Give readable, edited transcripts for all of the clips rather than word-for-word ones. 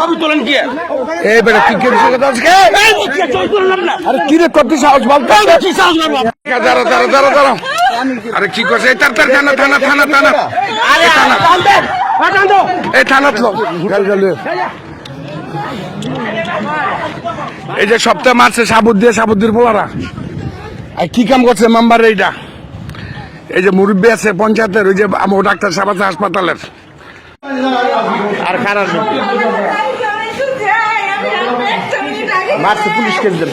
সবই তোলেন কি এই বেটা কি করছিস আজকে? আরে কি রে করছিস সাহস বল কি সাহস করবো দাঁড়া আরে কি করছিস? থানা এই থানা তো এই যে সপ্তাহে মারছে সাবুদ্দির পোলারা কি কাম করছে মেম্বার? এইটা এই যে মুরব্বী আছে পঞ্চায়েতের, ওই যে আমার ডাক্তার সাহেব আছে হাসপাতালের, আর খারাপ মারছে পুলিশ কেস দেন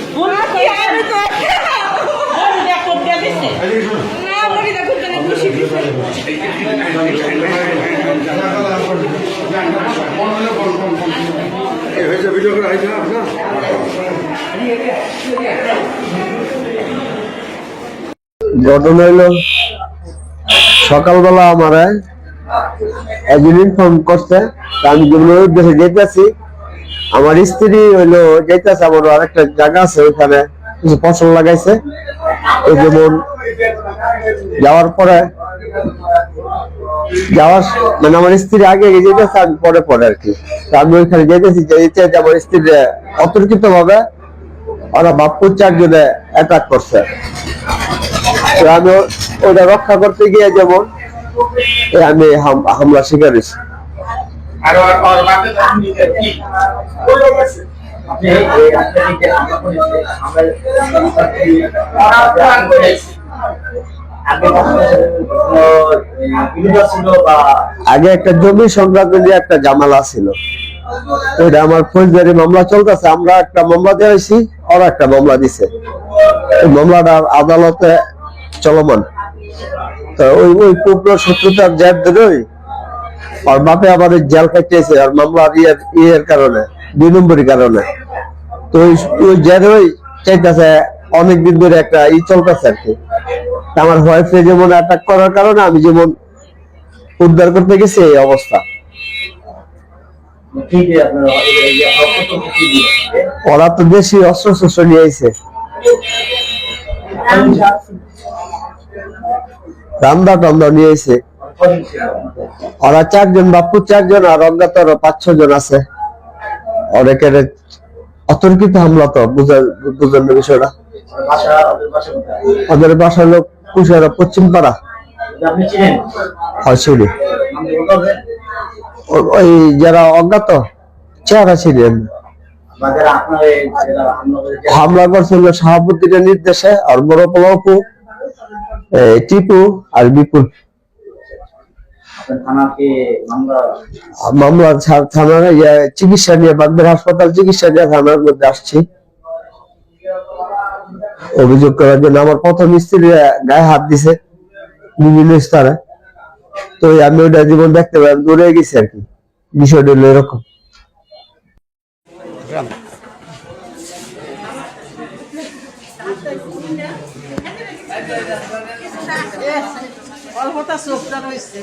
ঘটনা হইলো সকালবেলা আমার একজন ইনফর্ম করছে, আমি যেগুলো উদ্দেশ্যে যেতেছি, আমার স্ত্রী হইলো যেতেছে, আমার আরেকটা জায়গা আছে ওইখানে কিছু ফসল লাগাইছে। ওই যেমন যাওয়ার পরে মানে আমার স্ত্রী আগে যেতেছে, আমি পরে আর কি। আমি ওইখানে যেতেছি, যে আমার স্ত্রী অতর্কিত ভাবে ওরা বাপ্পুর 4 জনে অ্যাটাক করছে। আমি ওটা রক্ষা করতে গিয়ে যেমন আমি হামলা শিকার হয়েছি। আগে একটা জমি সংক্রান্ত নিয়ে একটা ঝামেলা ছিল, ওইটা আমার ফৌজদারি মামলা চলতেছে। আমরা একটা মামলা দিয়েছি, ওরা একটা মামলা দিছে, ওই মামলাটা আদালতে চলমান। তো ওই পুরো শত্রুতার জের ধরে আর বাপে আবার জেল কাটিয়েছে, আর মামলার ইয়ের কারণে 2 নম্বরই কারণে। তো ওই জেরই চাইতেছে অনেকদিন ধরে একটা চলতেছে আর কি। আমার ওয়াইফে যেমন অ্যাটাক করার কারণে আমি যেমন উদ্ধার করতে গেছি এই অবস্থা। ওরা তো বেশি অস্ত্র নিয়ে আইছে, রান্দা নিয়ে আইছে। ওরা 4 জন, বাপ্পু 4 জন, আর অজ্ঞাত 5-6 জন আছে। অনেকের অতর্কিত হামলা, তো বুঝেন না বিষয়টা। ওদের বাসা লোক কুশারা পশ্চিম পাড়া হয়। ওই যারা অজ্ঞাত চেহারা ছিলেন, হামলা করছিল সভাপতির নির্দেশে, আর বড় পলাপু টিপু আর বিপুল। মামলা থানার চিকিৎসা নিয়ে, বাগদার হাসপাতাল চিকিৎসা নিয়ে থানার মধ্যে আসছি অভিযোগ করার জন্য। আমার প্রথম স্ত্রী গায়ে হাত দিছে বিভিন্ন স্তরে, তো আমি ওটা জীবন দেখতে পাই, দৌড়ে গেছি আর কি। বিষয়টা হলো এরকম। অল্পটা সোপটা রয়েছে।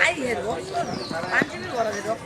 Ai, heru. Panci ni bora de rok.